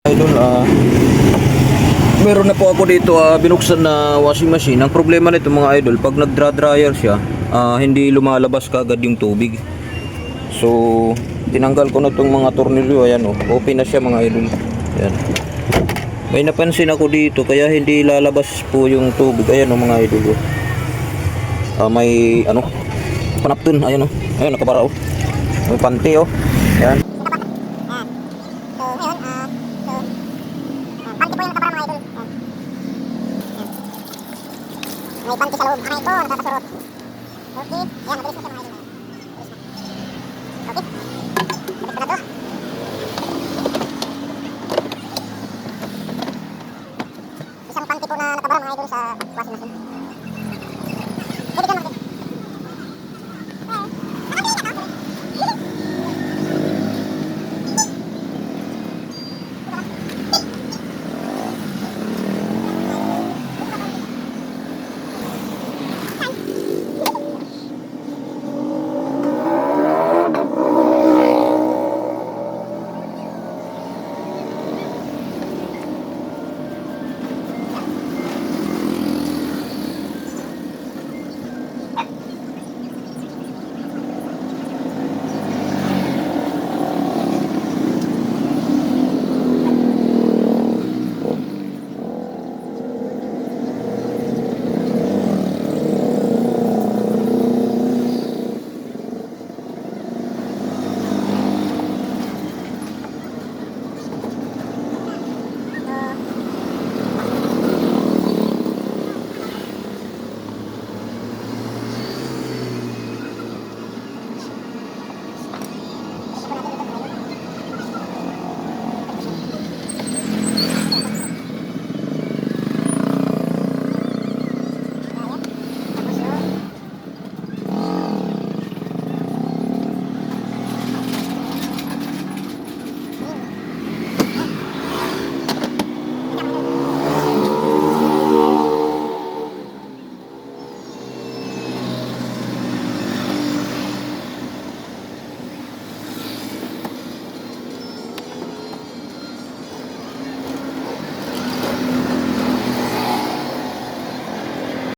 Idol, meron na po ako dito binuksan na washing machine. Ang problema nito mga idol, pag nagdra-dryer siya, hindi lumalabas kaagad yung tubig. So, tinanggal ko na itong mga tornilyo. Ayan oh, open na siya mga idol. Ayan. May napansin ako dito kaya hindi lalabas po yung tubig. Ayan oh mga idol oh. May ano, panaptun. Ayan oh. Ayan, nakabara oh. May panty oh. Ayan. May panty sa loob. Aray ko, nakakasurot. Okay. Ayan, mabilis na siya mga idol. Okay. Mabilis na to. Isang panty po na nakabara mga idol sa washing machine.